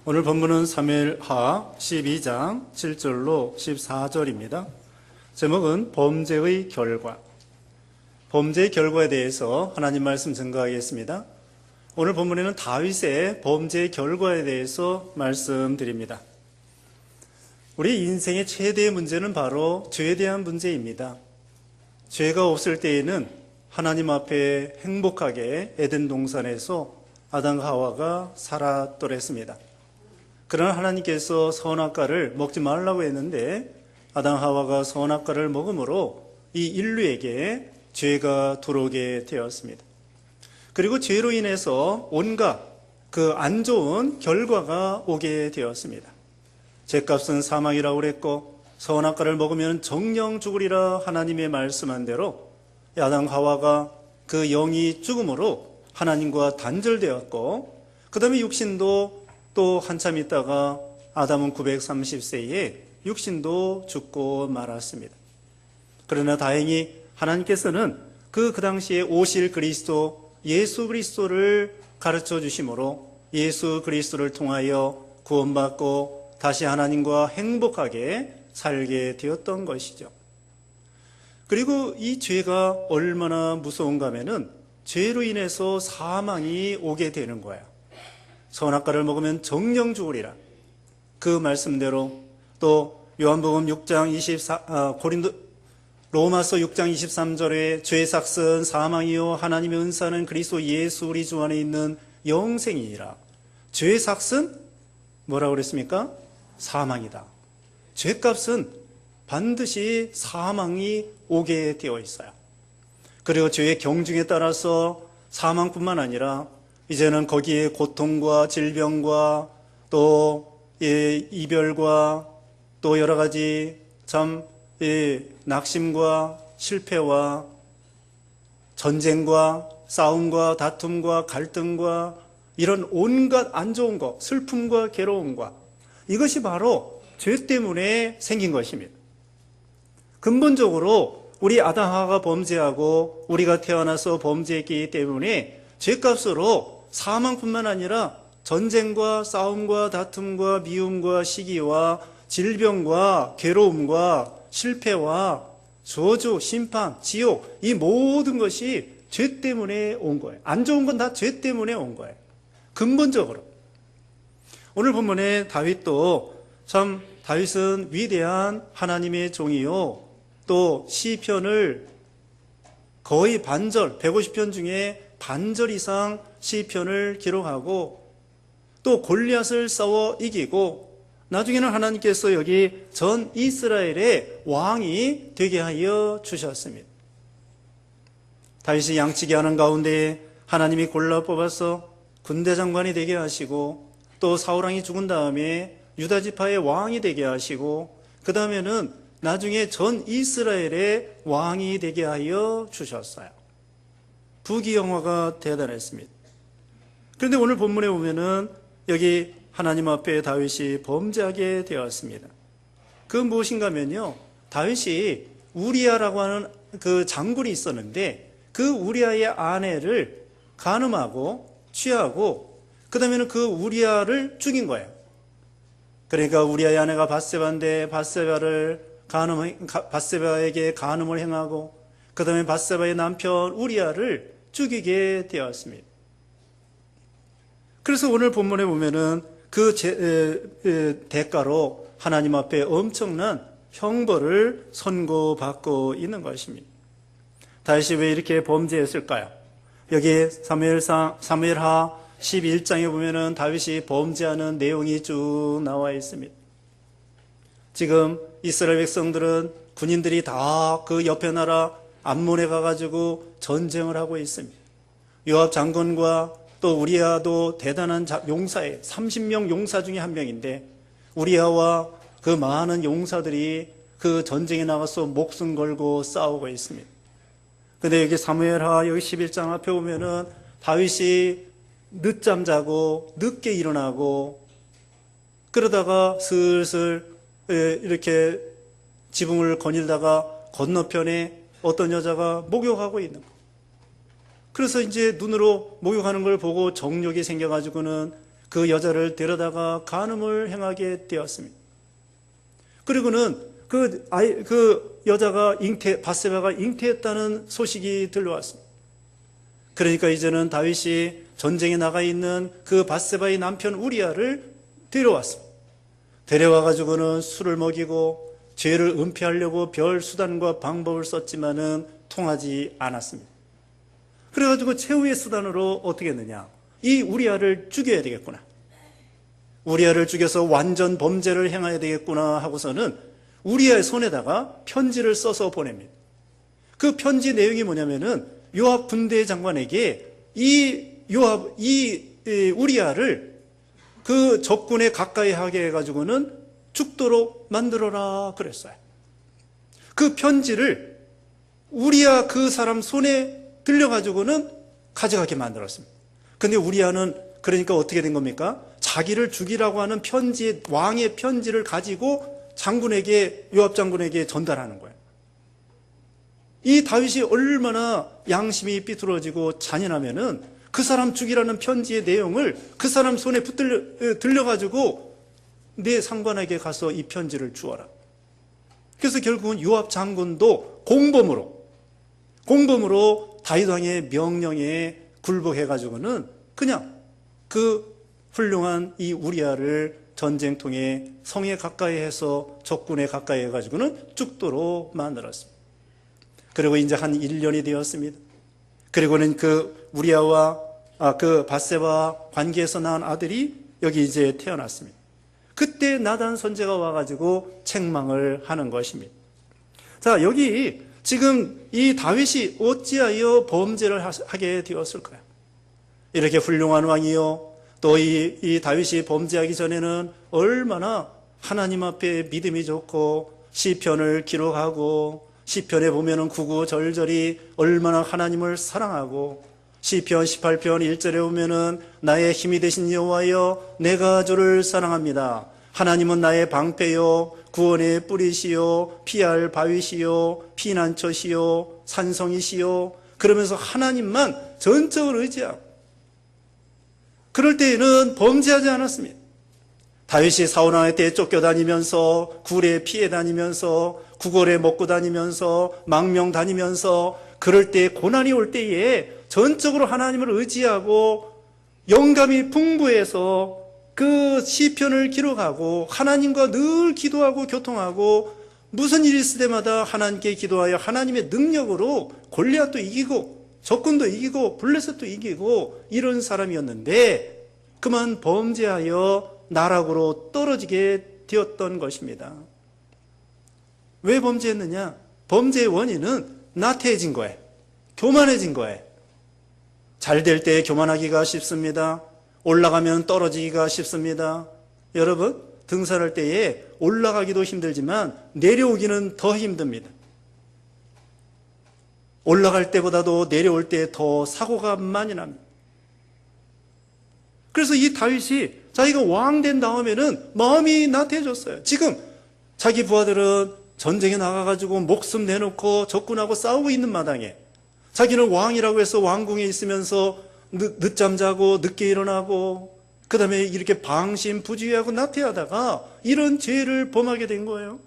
오늘 본문은 사무엘하 12장 7절로 14절입니다. 제목은 범죄의 결과. 범죄의 결과에 대해서 하나님 말씀 증거하겠습니다. 오늘 본문에는 다윗의 범죄의 결과에 대해서 말씀드립니다. 우리 인생의 최대의 문제는 바로 죄에 대한 문제입니다. 죄가 없을 때에는 하나님 앞에 행복하게 에덴 동산에서 아담과 하와가 살았더랬습니다. 그러나 하나님께서 선악과를 먹지 말라고 했는데 아담 하와가 선악과를 먹음으로 이 인류에게 죄가 들어오게 되었습니다. 그리고 죄로 인해서 온갖 그 안 좋은 결과가 오게 되었습니다. 죄값은 사망이라고 그랬고 선악과를 먹으면 정령 죽으리라 하나님의 말씀한 대로 아담 하와가 그 영이 죽음으로 하나님과 단절되었고 그 다음에 육신도 또 한참 있다가 아담은 930세에 육신도 죽고 말았습니다. 그러나 다행히 하나님께서는 그 당시에 오실 그리스도 예수 그리스도를 가르쳐 주심으로 예수 그리스도를 통하여 구원받고 다시 하나님과 행복하게 살게 되었던 것이죠. 그리고 이 죄가 얼마나 무서운가 하면은 죄로 인해서 사망이 오게 되는 거예요. 선악과를 먹으면 정령 죽으리라. 그 말씀대로 또 요한복음 6장 24 로마서 6장 23절에 죄의 삭은 사망이요 하나님의 은사는 그리스도 예수 우리 주 안에 있는 영생이니라. 죄의 삭은 뭐라고 그랬습니까? 사망이다. 죄값은 반드시 사망이 오게 되어 있어요. 그리고 죄의 경중에 따라서 사망뿐만 아니라 이제는 거기에 고통과 질병과 또 이별과 또 여러 가지 참 낙심과 실패와 전쟁과 싸움과 다툼과 갈등과 이런 온갖 안 좋은 것, 슬픔과 괴로움과 이것이 바로 죄 때문에 생긴 것입니다. 근본적으로 우리 아담 하와가 범죄하고 우리가 태어나서 범죄했기 때문에 죄값으로 사망뿐만 아니라 전쟁과 싸움과 다툼과 미움과 시기와 질병과 괴로움과 실패와 저주, 심판, 지옥 이 모든 것이 죄 때문에 온 거예요. 안 좋은 건 다 죄 때문에 온 거예요. 근본적으로. 오늘 본문에 다윗도 참 다윗은 위대한 하나님의 종이요 또 시편을 거의 반절 150편 중에 반절 이상 시편을 기록하고 또 골리앗을 싸워 이기고 나중에는 하나님께서 여기 전 이스라엘의 왕이 되게 하여 주셨습니다. 다윗이 양치기 하는 가운데 하나님이 골라 뽑아서 군대 장관이 되게 하시고 또 사울왕이 죽은 다음에 유다 지파의 왕이 되게 하시고 그 다음에는 나중에 전 이스라엘의 왕이 되게 하여 주셨어요. 부귀영화가 대단했습니다. 그런데 오늘 본문에 보면은 여기 하나님 앞에 다윗이 범죄하게 되었습니다. 그 무엇인가 하면요, 다윗이 우리아라고 하는 그 장군이 있었는데 그 우리아의 아내를 간음하고 취하고 그 다음에는 그 우리아를 죽인 거예요. 그러니까 우리아의 아내가 밧세바인데 밧세바에게 간음을 행하고 그 다음에 밧세바의 남편 우리아를 죽이게 되었습니다. 그래서 오늘 본문에 보면은 그 대가로 하나님 앞에 엄청난 형벌을 선고받고 있는 것입니다. 다윗이 왜 이렇게 범죄했을까요? 여기 사무엘하 11장에 보면은 다윗이 범죄하는 내용이 쭉 나와 있습니다. 지금 이스라엘 백성들은 군인들이 다 그 옆에 나라 암몬에 가가지고 전쟁을 하고 있습니다. 요압 장군과 또 우리아도 대단한 용사예요. 30명 용사 중에 한 명인데 우리아와 그 많은 용사들이 그 전쟁에 나가서 목숨 걸고 싸우고 있습니다. 근데 여기 사무엘하 여기 11장 앞에 보면은 다윗이 늦잠 자고 늦게 일어나고 그러다가 슬슬 이렇게 지붕을 거닐다가 건너편에 어떤 여자가 목욕하고 있는 거. 그래서 이제 눈으로 목욕하는 걸 보고 정욕이 생겨가지고는 그 여자를 데려다가 간음을 행하게 되었습니다. 그리고는 그 여자가 밧세바가 잉태했다는 소식이 들려왔습니다. 그러니까 이제는 다윗이 전쟁에 나가 있는 그 밧세바의 남편 우리아를 데려왔습니다. 데려와가지고는 술을 먹이고 죄를 은폐하려고 별 수단과 방법을 썼지만은 통하지 않았습니다. 그래가지고 최후의 수단으로 어떻게 했느냐? 이 우리아를 죽여야 되겠구나. 우리아를 죽여서 완전 범죄를 행해야 되겠구나 하고서는 우리아의 손에다가 편지를 써서 보냅니다. 그 편지 내용이 뭐냐면은 요압 군대 장관에게 우리아를 그 적군에 가까이 하게 해가지고는 죽도록 만들어라 그랬어요. 그 편지를 우리아 그 사람 손에 들려가지고는 가져가게 만들었습니다. 근데 우리아는 그러니까 어떻게 된 겁니까? 자기를 죽이라고 하는 왕의 편지를 가지고 요압 장군에게 전달하는 거예요. 이 다윗이 얼마나 양심이 삐뚤어지고 잔인하면은 그 사람 죽이라는 편지의 내용을 그 사람 손에 들려가지고 내 상관에게 가서 이 편지를 주어라. 그래서 결국은 요압 장군도 공범으로 다윗 왕의 명령에 굴복해가지고는 그냥 그 훌륭한 이 우리아를 전쟁통에 성에 가까이 해서 적군에 가까이 해가지고는 죽도록 만들었습니다. 그리고 이제 한 1년이 되었습니다. 그리고는 그 우리아와 그 밧세바와 관계에서 낳은 아들이 여기 이제 태어났습니다. 그때 나단 선지자가 와가지고 책망을 하는 것입니다. 자, 여기 지금 이 다윗이 어찌하여 범죄를 하게 되었을까요? 이렇게 훌륭한 왕이요. 또 이 다윗이 범죄하기 전에는 얼마나 하나님 앞에 믿음이 좋고 시편을 기록하고 시편에 보면은 구구절절이 얼마나 하나님을 사랑하고 시편 18편 1절에 보면은 나의 힘이 되신 여호와여 내가 주를 사랑합니다. 하나님은 나의 방패요 구원의 뿌리시요 피할 바위시요 피난처시요 산성이시요 그러면서 하나님만 전적으로 의지하고 그럴 때에는 범죄하지 않았습니다. 다윗이 사울 왕의 때에 쫓겨다니면서 굴에 피해 다니면서 구걸에 먹고 다니면서 망명 다니면서 그럴 때 고난이 올 때에 전적으로 하나님을 의지하고 영감이 풍부해서 그 시편을 기록하고 하나님과 늘 기도하고 교통하고 무슨 일이 있을 때마다 하나님께 기도하여 하나님의 능력으로 골리앗도 이기고 적군도 이기고 블레셋도 이기고 이런 사람이었는데 그만 범죄하여 나락으로 떨어지게 되었던 것입니다. 왜 범죄했느냐? 범죄의 원인은 나태해진 거예요. 교만해진 거예요. 잘 될 때 교만하기가 쉽습니다. 올라가면 떨어지기가 쉽습니다. 여러분, 등산할 때에 올라가기도 힘들지만 내려오기는 더 힘듭니다. 올라갈 때보다도 내려올 때 더 사고가 많이 납니다. 그래서 이 다윗이 자기가 왕 된 다음에는 마음이 나태해졌어요. 지금 자기 부하들은 전쟁에 나가가지고 목숨 내놓고 적군하고 싸우고 있는 마당에 자기는 왕이라고 해서 왕궁에 있으면서 늦잠 자고 늦게 일어나고 그 다음에 이렇게 방심부주의하고 나태하다가 이런 죄를 범하게 된 거예요.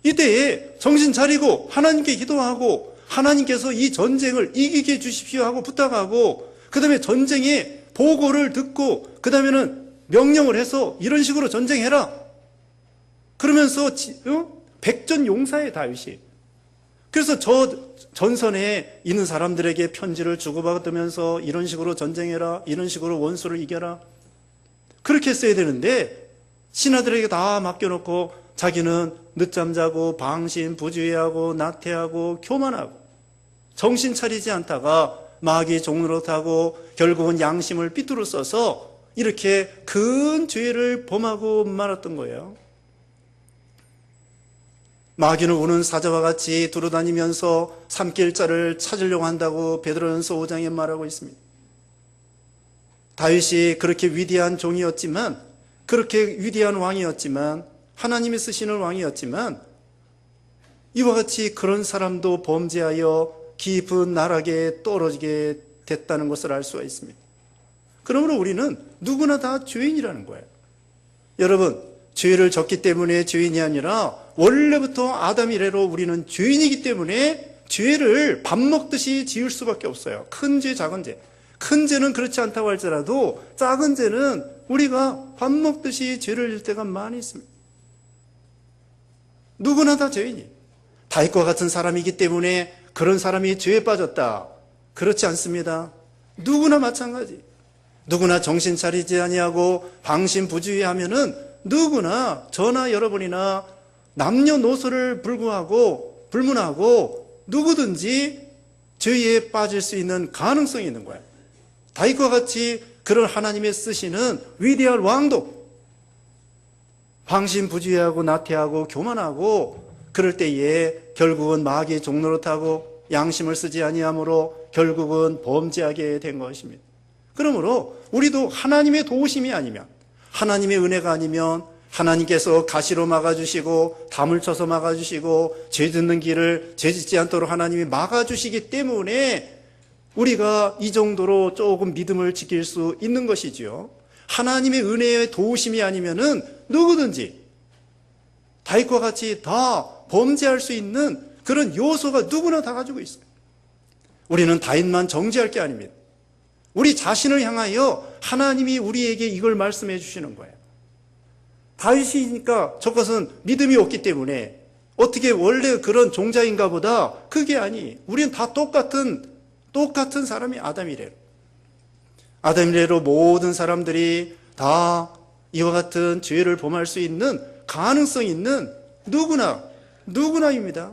이때에 정신 차리고 하나님께 기도하고 하나님께서 이 전쟁을 이기게 해주십시오 하고 부탁하고 그 다음에 전쟁의 보고를 듣고 그 다음에는 명령을 해서 이런 식으로 전쟁해라. 그러면서 백전용사의 다윗이. 그래서 저 전선에 있는 사람들에게 편지를 주고받으면서 이런 식으로 전쟁해라. 이런 식으로 원수를 이겨라. 그렇게 했어야 되는데 신하들에게 다 맡겨놓고 자기는 늦잠 자고 방심부주의하고 나태하고 교만하고 정신 차리지 않다가 마귀 종로로 타고 결국은 양심을 삐뚤어 써서 이렇게 큰 죄를 범하고 말았던 거예요. 마귀는 우는 사자와 같이 두루다니면서 삼킬자를 찾으려고 한다고 베드로전서 5장에 말하고 있습니다. 다윗이 그렇게 위대한 종이었지만 그렇게 위대한 왕이었지만 하나님이 쓰시는 왕이었지만 이와 같이 그런 사람도 범죄하여 깊은 나락에 떨어지게 됐다는 것을 알 수가 있습니다. 그러므로 우리는 누구나 다 죄인이라는 거예요. 여러분, 죄를 졌기 때문에 죄인이 아니라 원래부터 아담 이래로 우리는 죄인이기 때문에 죄를 밥 먹듯이 지을 수밖에 없어요. 큰 죄, 작은 죄. 큰 죄는 그렇지 않다고 할지라도 작은 죄는 우리가 밥 먹듯이 죄를 질 때가 많이 있습니다. 누구나 다 죄인이에요. 다윗과 같은 사람이기 때문에 그런 사람이 죄에 빠졌다. 그렇지 않습니다. 누구나 마찬가지. 누구나 정신 차리지 아니하고 방심부주의하면은 누구나 저나 여러분이나 남녀노소를 불문하고 누구든지 죄에 빠질 수 있는 가능성이 있는 거예요. 다윗과 같이 그런 하나님의 쓰시는 위대한 왕도 방심부주의하고 나태하고 교만하고 그럴 때에 결국은 마귀의 종로로 타고 양심을 쓰지 아니하므로 결국은 범죄하게 된 것입니다. 그러므로 우리도 하나님의 도우심이 아니면, 하나님의 은혜가 아니면 하나님께서 가시로 막아주시고 담을 쳐서 막아주시고 죄 짓는 길을 죄 짓지 않도록 하나님이 막아주시기 때문에 우리가 이 정도로 조금 믿음을 지킬 수 있는 것이지요. 하나님의 은혜의 도우심이 아니면은 누구든지 다윗과 같이 다 범죄할 수 있는 그런 요소가 누구나 다 가지고 있어요. 우리는 다윗만 정죄할 게 아닙니다. 우리 자신을 향하여 하나님이 우리에게 이걸 말씀해 주시는 거예요. 다윗이니까 저것은 믿음이 없기 때문에 어떻게 원래 그런 종자인가 보다. 그게 아니. 우리는 다 똑같은 사람이 아담이래요. 아담이래로 모든 사람들이 다 이와 같은 죄를 범할 수 있는 가능성이 있는 누구나입니다.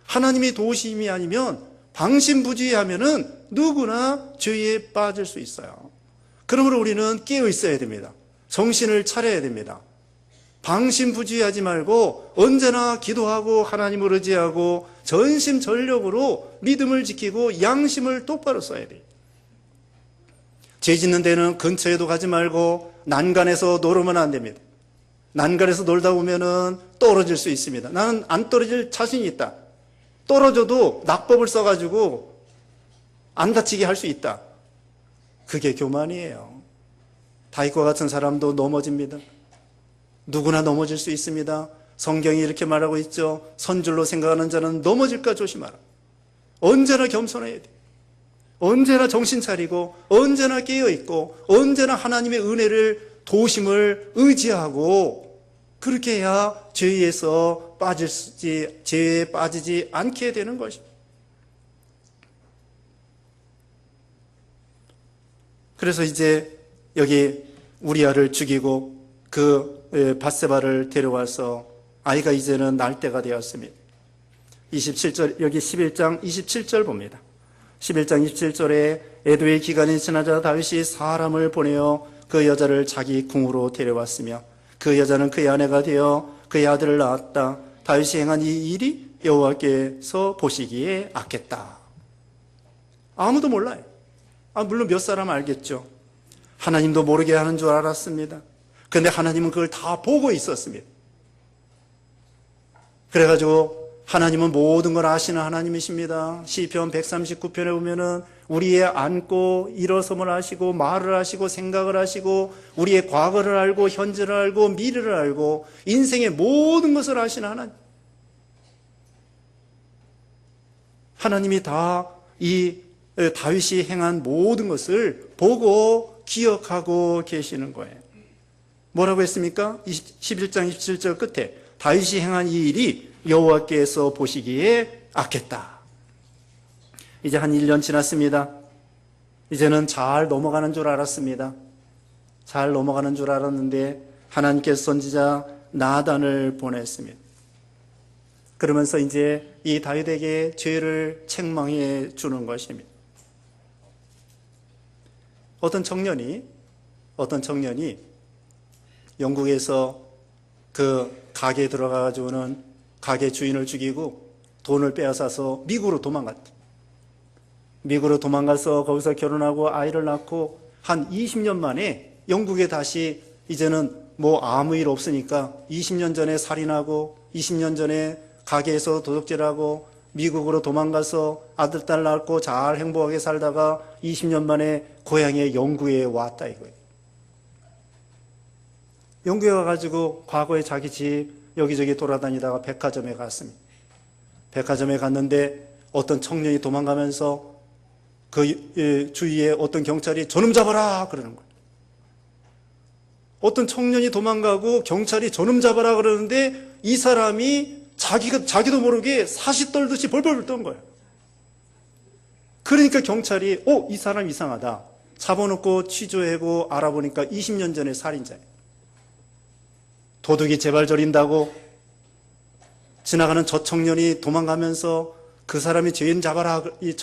하나님의 도우심이 아니면 방심부주의하면은 누구나 죄에 빠질 수 있어요. 그러므로 우리는 깨어 있어야 됩니다. 정신을 차려야 됩니다. 방심부주의하지 말고 언제나 기도하고 하나님을 의지하고 전심전력으로 믿음을 지키고 양심을 똑바로 써야 돼요. 죄 짓는 데는 근처에도 가지 말고 난간에서 놀으면 안 됩니다. 난간에서 놀다 보면은 떨어질 수 있습니다. 나는 안 떨어질 자신이 있다. 떨어져도 낙법을 써가지고 안 다치게 할 수 있다. 그게 교만이에요. 다윗과 같은 사람도 넘어집니다. 누구나 넘어질 수 있습니다. 성경이 이렇게 말하고 있죠. 선줄로 생각하는 자는 넘어질까 조심하라. 언제나 겸손해야 돼. 언제나 정신 차리고 언제나 깨어있고 언제나 하나님의 은혜를 도우심을 의지하고 그렇게 해야 죄에 빠지지 않게 되는 것입니다. 그래서 이제 여기 우리아를 죽이고 그 밧세바를 데려와서 아이가 이제는 날 때가 되었습니다. 27절, 여기 11장 27절 봅니다. 11장 27절에 에도의 기간이 지나자 다윗이 사람을 보내어 그 여자를 자기 궁으로 데려왔으며 그 여자는 그의 아내가 되어 그의 아들을 낳았다. 다윗이 행한 이 일이 여호와께서 보시기에 악했다. 아무도 몰라요. 물론 몇 사람 알겠죠. 하나님도 모르게 하는 줄 알았습니다. 그런데 하나님은 그걸 다 보고 있었습니다. 그래가지고 하나님은 모든 걸 아시는 하나님이십니다. 시편 139편에 보면은 우리의 앉고 일어섬을 아시고 말을 하시고 생각을 하시고 우리의 과거를 알고 현재를 알고 미래를 알고 인생의 모든 것을 아시는 하나님. 하나님이 다 이 다윗이 행한 모든 것을 보고 기억하고 계시는 거예요. 뭐라고 했습니까? 11장 27절 끝에 다윗이 행한 이 일이 여호와께서 보시기에 악했다. 이제 한 1년 지났습니다. 이제는 잘 넘어가는 줄 알았습니다. 잘 넘어가는 줄 알았는데 하나님께서 선지자 나단을 보냈습니다. 그러면서 이제 이 다윗에게 죄를 책망해 주는 것입니다. 어떤 청년이 영국에서 그 가게에 들어가가지고는 가게 주인을 죽이고 돈을 빼앗아서 미국으로 도망갔다. 미국으로 도망가서 거기서 결혼하고 아이를 낳고 한 20년 만에 영국에 다시 이제는 뭐 아무 일 없으니까 20년 전에 살인하고 20년 전에 가게에서 도둑질하고 미국으로 도망가서 아들, 딸 낳고 잘 행복하게 살다가 20년 만에 고향에 영구에 왔다 이거예요. 영구에 와가지고 과거에 자기 집 여기저기 돌아다니다가 백화점에 갔습니다. 백화점에 갔는데 어떤 청년이 도망가면서 그 주위에 어떤 경찰이 저놈 잡아라 그러는 거예요. 어떤 청년이 도망가고 경찰이 저놈 잡아라 그러는데 이 사람이 자기도 모르게 사시 떨듯이 벌벌 떤 거예요. 그러니까 경찰이 이 사람 이상하다. 잡아놓고 취조하고 알아보니까 20년 전에 살인자예요. 도둑이 제발 저린다고 지나가는 저 청년이 도망가면서 그 사람이 죄인 잡아라, 이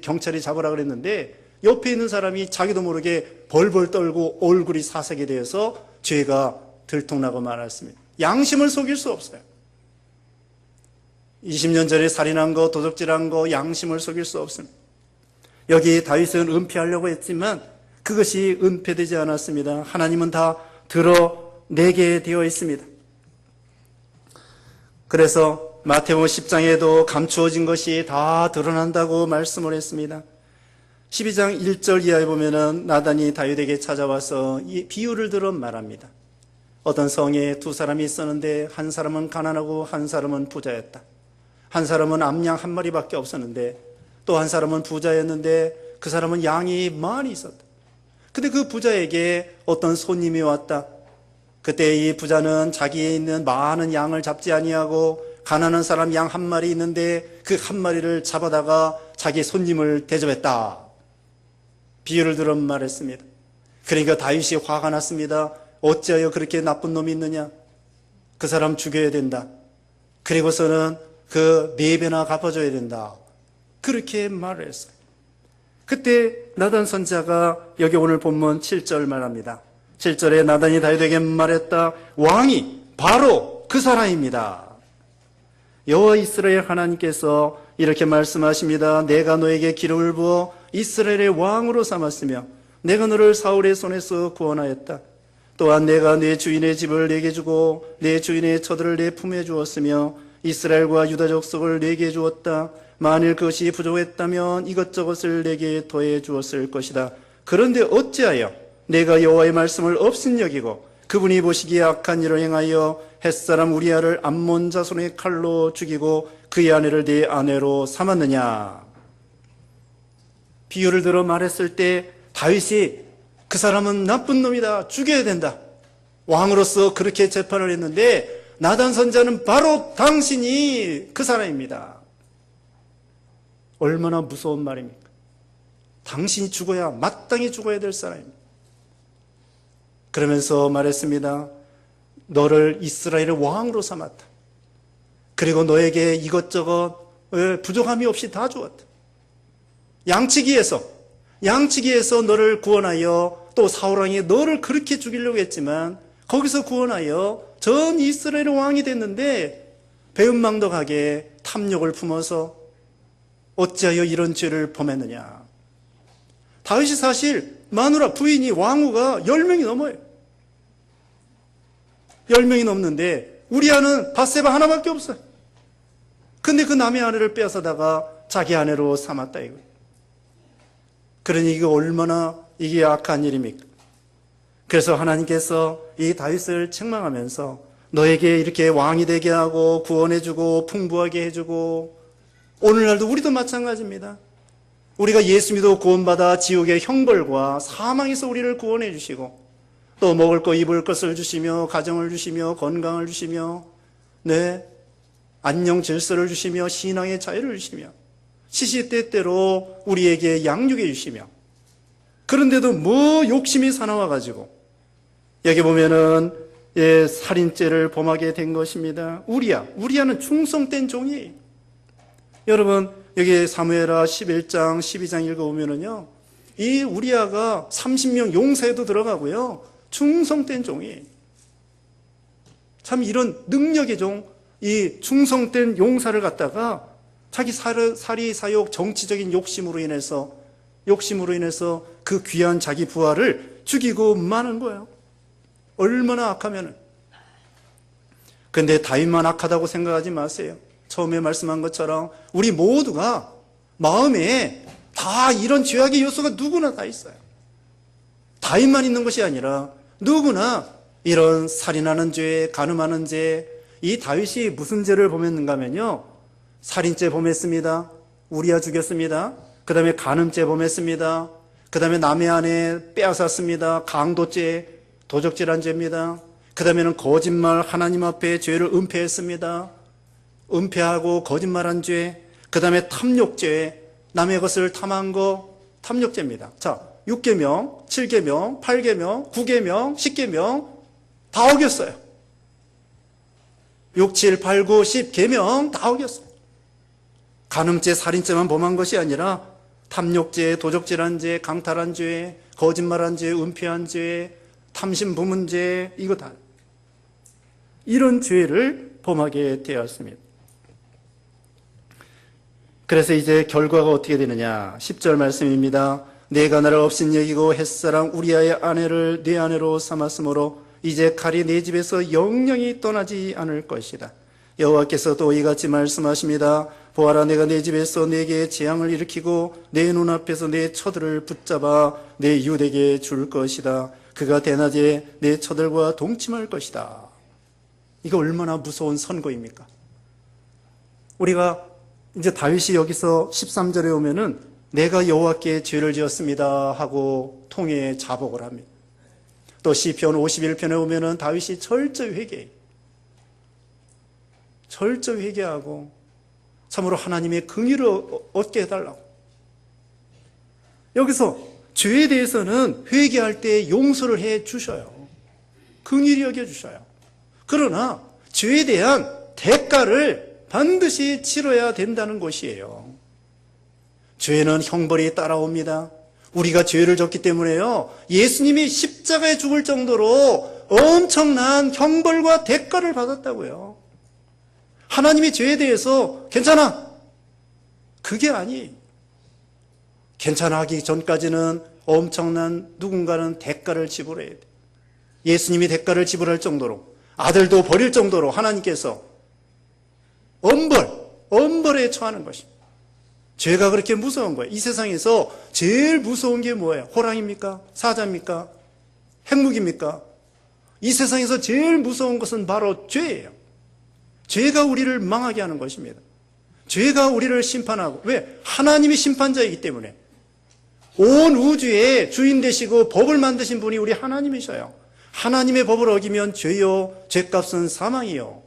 경찰이 잡아라 그랬는데 옆에 있는 사람이 자기도 모르게 벌벌 떨고 얼굴이 사색이 되어서 죄가 들통나고 말았습니다. 양심을 속일 수 없어요. 20년 전에 살인한 거, 도적질한 거, 양심을 속일 수 없습니다. 여기 다윗은 은폐하려고 했지만 그것이 은폐되지 않았습니다. 하나님은 다 드러내게 되어 있습니다. 그래서 마태복음 10장에도 감추어진 것이 다 드러난다고 말씀을 했습니다. 12장 1절 이하에 보면은 나단이 다윗에게 찾아와서 이 비유를 들어 말합니다. 어떤 성에 두 사람이 있었는데 한 사람은 가난하고 한 사람은 부자였다. 한 사람은 암양 한 마리밖에 없었는데 또 한 사람은 부자였는데 그 사람은 양이 많이 있었다. 근데 그 부자에게 어떤 손님이 왔다. 그때 이 부자는 자기에 있는 많은 양을 잡지 아니하고 가난한 사람 양 한 마리 있는데 그 한 마리를 잡아다가 자기 손님을 대접했다. 비유를 들어 말했습니다. 그러니까 다윗이 화가 났습니다. 어찌하여 그렇게 나쁜 놈이 있느냐? 그 사람 죽여야 된다. 그리고서는 그 4배나 갚아줘야 된다. 그렇게 말을 했어요. 그때 나단 선지자가 여기 오늘 본문 7절 말합니다. 7절에 나단이 다윗에게 말했다. 왕이 바로 그 사람입니다. 여호와 이스라엘 하나님께서 이렇게 말씀하십니다. 내가 너에게 기름을 부어 이스라엘의 왕으로 삼았으며 내가 너를 사울의 손에서 구원하였다. 또한 내가 내 주인의 집을 내게 주고 내 주인의 처들을 내 품에 주었으며 이스라엘과 유다 족속을 내게 주었다. 만일 그것이 부족했다면 이것저것을 내게 더해 주었을 것이다. 그런데 어찌하여 내가 여호와의 말씀을 없인 여기고 그분이 보시기에 악한 일을 행하여 햇사람 우리아를 암몬 자손의 칼로 죽이고 그의 아내를 네 아내로 삼았느냐. 비유를 들어 말했을 때 다윗이 그 사람은 나쁜 놈이다. 죽여야 된다. 왕으로서 그렇게 재판을 했는데 나단 선지자는 바로 당신이 그 사람입니다. 얼마나 무서운 말입니까? 당신이 죽어야 마땅히 죽어야 될 사람입니다. 그러면서 말했습니다. 너를 이스라엘의 왕으로 삼았다. 그리고 너에게 이것저것 부족함이 없이 다 주었다. 양치기에서 너를 구원하여 또 사울왕이 너를 그렇게 죽이려고 했지만 거기서 구원하여 전 이스라엘의 왕이 됐는데 배은망덕하게 탐욕을 품어서 어찌하여 이런 죄를 범했느냐. 다윗이 사실 마누라 부인이 왕후가 10명이 넘어요. 10명이 넘는데 우리아는 밧세바 하나밖에 없어요. 근데 그 남의 아내를 빼앗아다가 자기 아내로 삼았다 이거예요. 그러니 이게 얼마나 이게 악한 일입니까? 그래서 하나님께서 이 다윗을 책망하면서 너에게 이렇게 왕이 되게 하고 구원해주고 풍부하게 해주고 오늘날도 우리도 마찬가지입니다. 우리가 예수 믿어 구원받아 지옥의 형벌과 사망에서 우리를 구원해 주시고 또 먹을 거 입을 것을 주시며 가정을 주시며 건강을 주시며 안녕 질서를 주시며 신앙의 자유를 주시며 시시때때로 우리에게 양육해 주시며 그런데도 뭐 욕심이 사나워가지고 여기 보면은 살인죄를 범하게 된 것입니다. 우리아는 충성된 종이에요. 여러분 여기 사무엘하 11장 12장 읽어보면은요 이 우리아가 30명 용사에도 들어가고요 충성된 종이에요. 참 이런 능력의 종, 이 충성된 용사를 갖다가 자기 사리 사욕 정치적인 욕심으로 인해서 그 귀한 자기 부하를 죽이고 마는 거예요. 얼마나 악하면은. 근데 다윗만 악하다고 생각하지 마세요. 처음에 말씀한 것처럼 우리 모두가 마음에 다 이런 죄악의 요소가 누구나 다 있어요. 다윗만 있는 것이 아니라 누구나 이런 살인하는 죄, 간음하는 죄, 이 다윗이 무슨 죄를 범했는가 하면요, 살인죄 범했습니다. 우리아 죽였습니다. 그 다음에 간음죄 범했습니다. 그 다음에 남의 아내 빼앗았습니다. 강도죄, 도적질한 죄입니다. 그 다음에는 거짓말, 하나님 앞에 죄를 은폐했습니다. 은폐하고 거짓말한 죄, 그 다음에 탐욕죄, 남의 것을 탐한 거, 탐욕죄입니다. 자, 6계명, 7계명, 8계명, 9계명, 10계명 다 어겼어요. 6, 7, 8, 9, 10계명 다 어겼어요. 간음죄, 살인죄만 범한 것이 아니라 탐욕죄, 도적질한 죄, 강탈한 죄, 거짓말한 죄, 은폐한 죄, 탐심 부문죄, 이거 다 이런 죄를 범하게 되었습니다. 그래서 이제 결과가 어떻게 되느냐, 10절 말씀입니다. 내가 나를 없인 여기고 햇사람 우리아의 아내를 내 아내로 삼았으므로 이제 칼이 내 집에서 영영이 떠나지 않을 것이다. 여호와께서 또 이같이 말씀하십니다. 보아라, 내가 내 집에서 내게 재앙을 일으키고 내 눈앞에서 내 처들을 붙잡아 내 유대에게 줄 것이다. 그가 대낮에 내 처들과 동침할 것이다. 이거 얼마나 무서운 선고입니까? 우리가 이제 다윗이 여기서 13절에 오면은 내가 여호와께 죄를 지었습니다 하고 통에 자복을 합니다. 또 시편 51편에 오면은 다윗이 철저히 회개해요. 철저히 회개하고 참으로 하나님의 긍휼을 얻게 해달라고. 여기서 죄에 대해서는 회개할 때 용서를 해 주셔요. 긍휼히 여겨 주셔요. 그러나 죄에 대한 대가를 반드시 치러야 된다는 것이에요. 죄는 형벌이 따라옵니다. 우리가 죄를 졌기 때문에요, 예수님이 십자가에 죽을 정도로 엄청난 형벌과 대가를 받았다고요. 하나님이 죄에 대해서 괜찮아, 그게 아니에요. 괜찮아 하기 전까지는 엄청난 누군가는 대가를 지불해야 돼. 예수님이 대가를 지불할 정도로, 아들도 버릴 정도로 하나님께서 엄벌에 처하는 것입니다. 죄가 그렇게 무서운 거예요. 이 세상에서 제일 무서운 게 뭐예요? 호랑이입니까? 사자입니까? 핵무기입니까? 이 세상에서 제일 무서운 것은 바로 죄예요. 죄가 우리를 망하게 하는 것입니다. 죄가 우리를 심판하고, 왜? 하나님이 심판자이기 때문에. 온 우주의 주인 되시고 법을 만드신 분이 우리 하나님이셔요. 하나님의 법을 어기면 죄요, 죄값은 사망이요.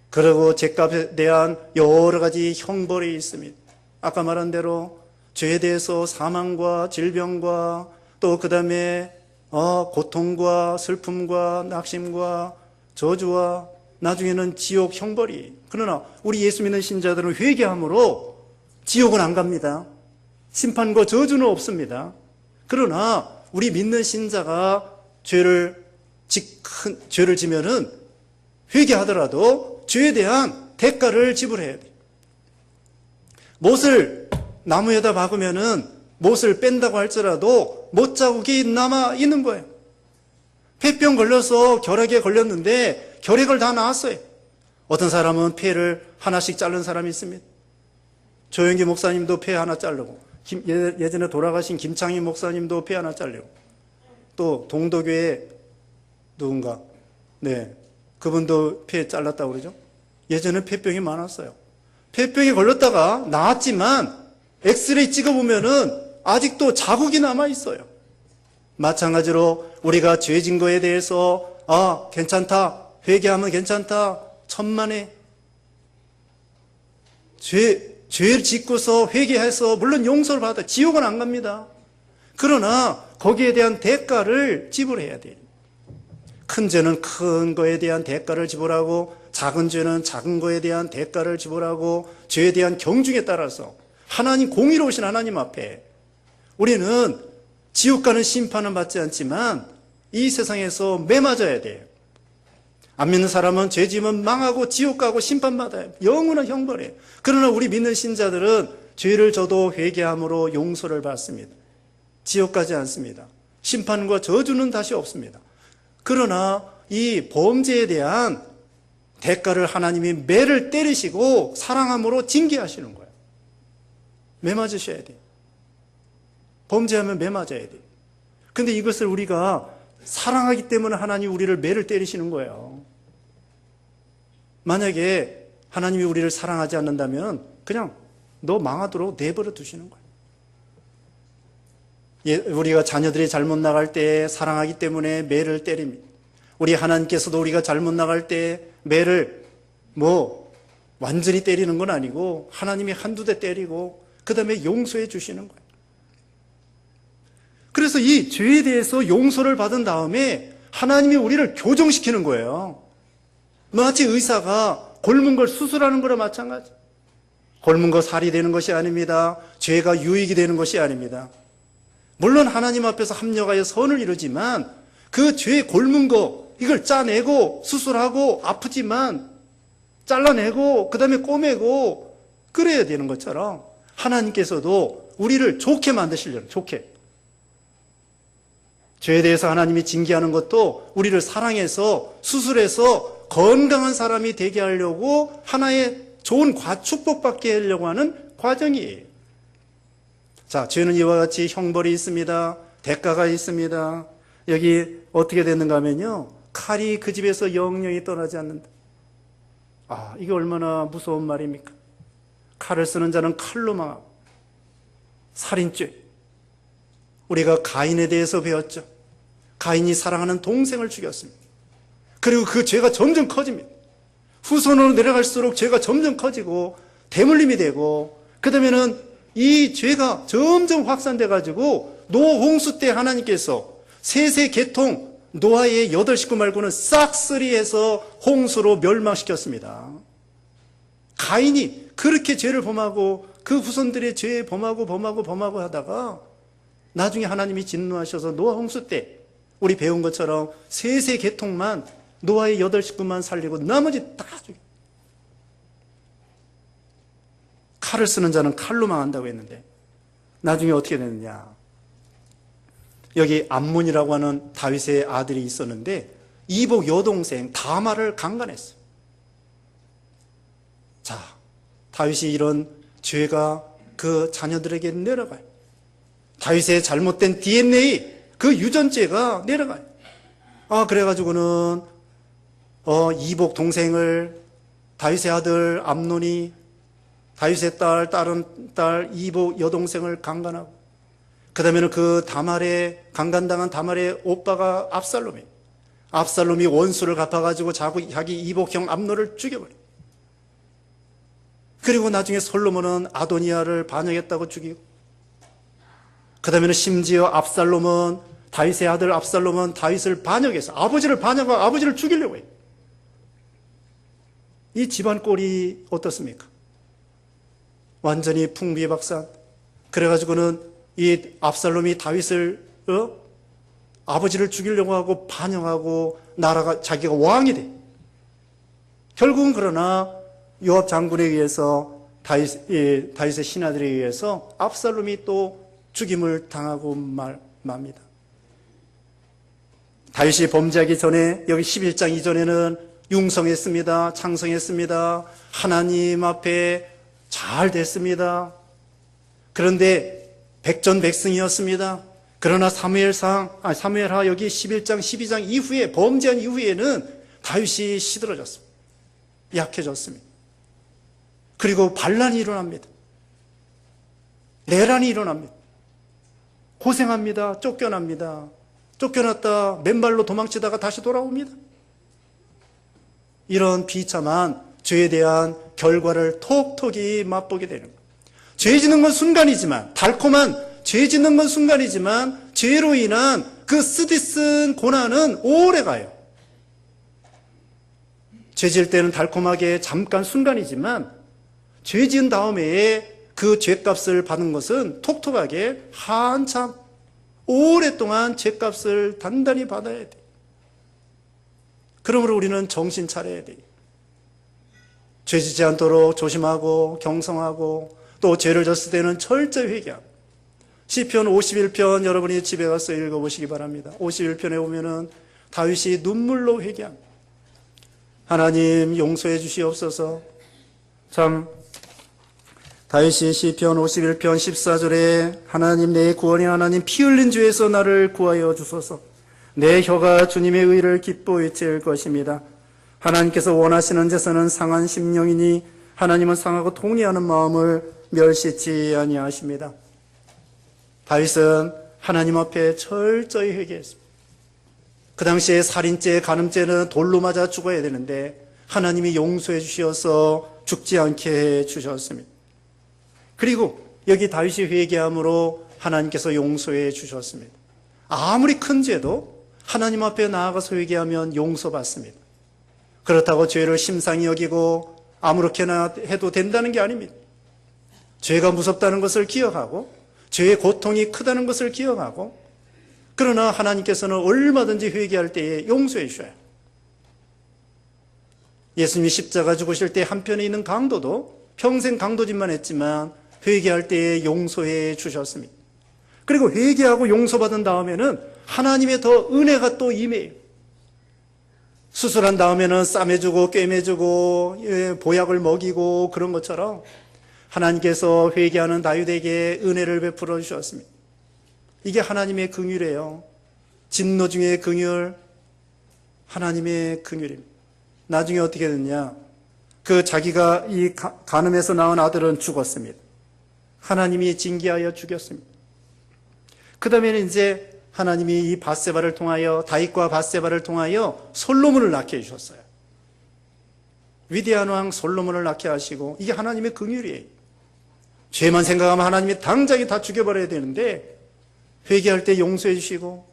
그리고 죄값에 대한 여러 가지 형벌이 있습니다. 아까 말한 대로 죄에 대해서 사망과 질병과 또 그 다음에 고통과 슬픔과 낙심과 저주와 나중에는 지옥 형벌이. 그러나 우리 예수 믿는 신자들은 회개함으로 지옥은 안 갑니다. 심판과 저주는 없습니다. 그러나 우리 믿는 신자가 죄를 지면은 회개하더라도 죄에 대한 대가를 지불해야 돼요. 못을 나무에다 박으면은 못을 뺀다고 할지라도 못 자국이 남아 있는 거예요. 폐병 걸려서 결핵에 걸렸는데 결핵을 다 나았어요. 어떤 사람은 폐를 하나씩 자른 사람이 있습니다. 조영기 목사님도 폐 하나 자르고, 예전에 돌아가신 김창희 목사님도 폐 하나 자르고, 또 동도교회 누군가, 그분도 폐 잘랐다고 그러죠. 예전에 폐병이 많았어요. 폐병에 걸렸다가 나았지만 엑스레이 찍어보면은 아직도 자국이 남아있어요. 마찬가지로 우리가 죄진 거에 대해서 괜찮다, 회개하면 괜찮다, 천만에 죄를 짓고서 회개해서 물론 용서를 받아 지옥은 안 갑니다. 그러나 거기에 대한 대가를 지불해야 돼요. 큰 죄는 큰 거에 대한 대가를 지불하고, 작은 죄는 작은 거에 대한 대가를 지불하고, 죄에 대한 경중에 따라서 하나님, 공의로우신 하나님 앞에 우리는 지옥 가는 심판은 받지 않지만 이 세상에서 매맞아야 돼요. 안 믿는 사람은 죄 지으면 망하고 지옥 가고 심판받아요. 영원한 형벌이에요. 그러나 우리 믿는 신자들은 죄를 져도 회개함으로 용서를 받습니다. 지옥 가지 않습니다. 심판과 저주는 다시 없습니다. 그러나 이 범죄에 대한 대가를 하나님이 매를 때리시고 사랑함으로 징계하시는 거예요. 매 맞으셔야 돼요. 범죄하면 매 맞아야 돼요. 근데 이것을 우리가 사랑하기 때문에 하나님이 우리를 매를 때리시는 거예요. 만약에 하나님이 우리를 사랑하지 않는다면 그냥 너 망하도록 내버려 두시는 거예요. 우리가 자녀들이 잘못 나갈 때 사랑하기 때문에 매를 때립니다. 우리 하나님께서도 우리가 잘못 나갈 때 매를 완전히 때리는 건 아니고 하나님이 한두 대 때리고 그 다음에 용서해 주시는 거예요. 그래서 이 죄에 대해서 용서를 받은 다음에 하나님이 우리를 교정시키는 거예요. 마치 의사가 곪은 걸 수술하는 거랑 마찬가지. 곪은 거 살이 되는 것이 아닙니다. 죄가 유익이 되는 것이 아닙니다. 물론 하나님 앞에서 합력하여 선을 이루지만 그 죄에 곪은 거 이걸 짜내고 수술하고 아프지만 잘라내고 그 다음에 꼬매고 그래야 되는 것처럼 하나님께서도 우리를 좋게 만드시려는, 좋게. 죄에 대해서 하나님이 징계하는 것도 우리를 사랑해서 수술해서 건강한 사람이 되게 하려고 하나의 좋은 축복받게 하려고 하는 과정이에요. 자, 죄는 이와 같이 형벌이 있습니다. 대가가 있습니다. 여기 어떻게 됐는가 하면요, 칼이 그 집에서 영영이 떠나지 않는다. 이게 얼마나 무서운 말입니까? 칼을 쓰는 자는 칼로 망하고. 살인죄. 우리가 가인에 대해서 배웠죠. 가인이 사랑하는 동생을 죽였습니다. 그리고 그 죄가 점점 커집니다. 후손으로 내려갈수록 죄가 점점 커지고 대물림이 되고, 그 다음에는 이 죄가 점점 확산돼 가지고 노아 홍수 때 하나님께서 세세 계통 노아의 8식구 말고는 싹쓸이해서 홍수로 멸망시켰습니다. 가인이 그렇게 죄를 범하고 그 후손들의 죄에 범하고 하다가 나중에 하나님이 진노하셔서 노아 홍수 때 우리 배운 것처럼 세세 계통만 노아의 8식구만 살리고 나머지 다 죽여. 칼을 쓰는 자는 칼로 망한다고 했는데 나중에 어떻게 됐느냐. 여기 암몬이라고 하는 다윗의 아들이 있었는데 이복 여동생 다말을 강간했어요. 자, 다윗이 이런 죄가 그 자녀들에게 내려가요. 다윗의 잘못된 DNA, 그 유전죄가 내려가요. 그래가지고는 이복 동생을 다윗의 아들 암논이 다윗의 다른 딸 이복 여동생을 강간하고, 그 다음에는 그 강간당한 다말의 오빠가 압살롬이에요. 압살롬이 원수를 갚아가지고 자기 이복형 암논을 죽여버려요. 그리고 나중에 솔로몬은 아도니아를 반역했다고 죽이고, 그 다음에는 심지어 다윗의 아들 압살롬은 다윗을 반역해서 아버지를 반역하고 아버지를 죽이려고 해요. 이 집안 꼴이 어떻습니까? 완전히 풍비박산. 그래가지고는 이 압살롬이 다윗을 아버지를 죽이려고 하고 반역하고 나라가 자기가 왕이 돼. 결국은 그러나 요압 장군에 의해서 다윗의 신하들에 의해서 압살롬이 또 죽임을 당하고 맙니다. 다윗이 범죄하기 전에 여기 11장 이전에는 융성했습니다. 창성했습니다. 하나님 앞에 잘 됐습니다. 그런데 백전백승이었습니다. 그러나 사무엘하 여기 11장 12장 이후에 범죄한 이후에는 다윗이 시들어졌습니다. 약해졌습니다. 그리고 반란이 일어납니다. 내란이 일어납니다. 고생합니다. 쫓겨납니다. 쫓겨났다 맨발로 도망치다가 다시 돌아옵니다. 이런 비참한 죄에 대한 결과를 톡톡이 맛보게 되는 거예요. 죄 짓는 건 순간이지만, 달콤한 죄 짓는 건 순간이지만 죄로 인한 그 쓰디쓴 고난은 오래 가요. 죄 지을 때는 달콤하게 잠깐 순간이지만 죄 지은 다음에 그 죄값을 받은 것은 톡톡하게 한참 오랫동안 죄값을 단단히 받아야 돼요. 그러므로 우리는 정신 차려야 돼요. 죄 짓지 않도록 조심하고 경성하고 또 죄를 졌을 때는 철저히 회개하고. 시편 51편 여러분이 집에 가서 읽어보시기 바랍니다. 51편에 보면은 다윗이 눈물로 회개합니다. 하나님 용서해 주시옵소서. 참 다윗이 시편 51편 14절에 하나님 내 구원의 하나님 피 흘린 죄에서 나를 구하여 주소서. 내 혀가 주님의 의를 기뻐 외칠 것입니다. 하나님께서 원하시는 제사는 상한 심령이니 하나님은 상하고 통회하는 마음을 멸시치 아니하십니다. 다윗은 하나님 앞에 철저히 회개했습니다. 그 당시에 살인죄, 간음죄는 돌로 맞아 죽어야 되는데 하나님이 용서해 주셔서 죽지 않게 해 주셨습니다. 그리고 여기 다윗이 회개함으로 하나님께서 용서해 주셨습니다. 아무리 큰 죄도 하나님 앞에 나아가서 회개하면 용서받습니다. 그렇다고 죄를 심상히 여기고 아무렇게나 해도 된다는 게 아닙니다. 죄가 무섭다는 것을 기억하고 죄의 고통이 크다는 것을 기억하고, 그러나 하나님께서는 얼마든지 회개할 때에 용서해 주셔요. 예수님이 십자가 죽으실 때 한편에 있는 강도도 평생 강도짓만 했지만 회개할 때에 용서해 주셨습니다. 그리고 회개하고 용서받은 다음에는 하나님의 더 은혜가 또 임해요. 수술한 다음에는 싸매주고 꿰매주고 보약을 먹이고 그런 것처럼 하나님께서 회개하는 다윗에게 은혜를 베풀어 주셨습니다. 이게 하나님의 긍휼이에요. 진노 중에 긍휼, 하나님의 긍휼입니다. 나중에 어떻게 됐냐? 그 자기가 이 간음에서 낳은 아들은 죽었습니다. 하나님이 징계하여 죽였습니다. 그 다음에는 이제 하나님이 이 밧세바를 통하여, 다윗과 밧세바를 통하여 솔로몬을 낳게 해주셨어요. 위대한 왕 솔로몬을 낳게 하시고, 이게 하나님의 긍휼이에요. 죄만 생각하면 하나님이 당장에 다 죽여버려야 되는데 회개할 때 용서해 주시고,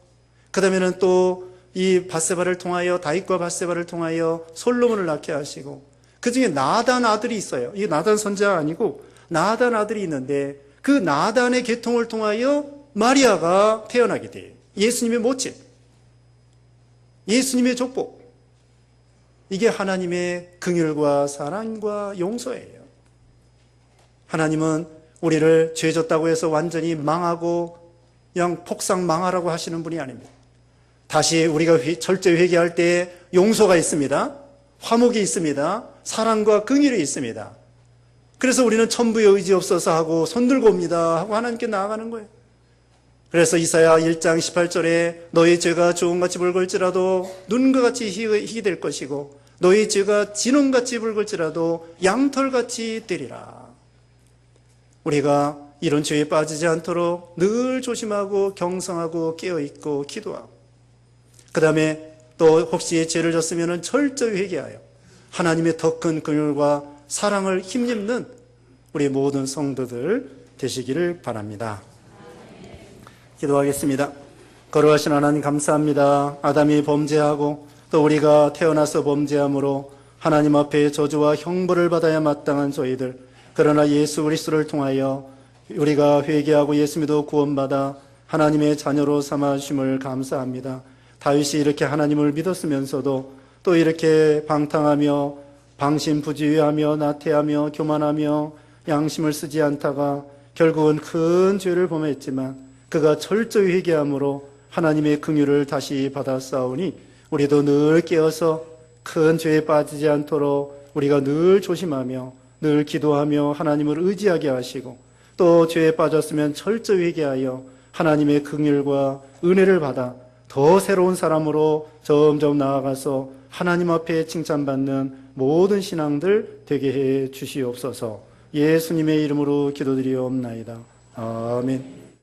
그 다음에는 또 이 밧세바를 통하여, 다윗과 밧세바를 통하여 솔로몬을 낳게 하시고, 그 중에 나단 아들이 있어요. 이게 나단 선지자가 아니고 나단 아들이 있는데 그 나단의 계통을 통하여 마리아가 태어나게 돼요. 예수님의 모친, 예수님의 족보. 이게 하나님의 긍휼과 사랑과 용서예요. 하나님은 우리를 죄 졌다고 해서 완전히 망하고 그냥 폭삭 망하라고 하시는 분이 아닙니다. 다시 우리가 철저히 회개할 때 용서가 있습니다. 화목이 있습니다. 사랑과 긍휼이 있습니다. 그래서 우리는 천부의 의지 없어서 하고 손 들고 옵니다 하고 하나님께 나아가는 거예요. 그래서 이사야 1장 18절에 너희 죄가 주홍같이 붉을지라도 눈과 같이 희게 될 것이고 너희 죄가 진홍같이 붉을지라도 양털같이 되리라. 우리가 이런 죄에 빠지지 않도록 늘 조심하고 경성하고 깨어있고 기도하고, 그 다음에 또 혹시 죄를 졌으면 철저히 회개하여 하나님의 더 큰 긍휼과 사랑을 힘입는 우리 모든 성도들 되시기를 바랍니다. 기도하겠습니다. 거룩하신 하나님 감사합니다. 아담이 범죄하고 또 우리가 태어나서 범죄함으로 하나님 앞에 저주와 형벌을 받아야 마땅한 저희들, 그러나 예수 그리스도를 통하여 우리가 회개하고 예수 믿어 구원받아 하나님의 자녀로 삼아주심을 감사합니다. 다윗이 이렇게 하나님을 믿었으면서도 또 이렇게 방탕하며 방심부지하며 나태하며 교만하며 양심을 쓰지 않다가 결국은 큰 죄를 범했지만 그가 철저히 회개함으로 하나님의 긍휼을 다시 받았사오니 우리도 늘 깨어서 큰 죄에 빠지지 않도록 우리가 늘 조심하며 늘 기도하며 하나님을 의지하게 하시고, 또 죄에 빠졌으면 철저히 회개하여 하나님의 긍휼과 은혜를 받아 더 새로운 사람으로 점점 나아가서 하나님 앞에 칭찬받는 모든 신앙들 되게 해 주시옵소서. 예수님의 이름으로 기도드리옵나이다. 아멘.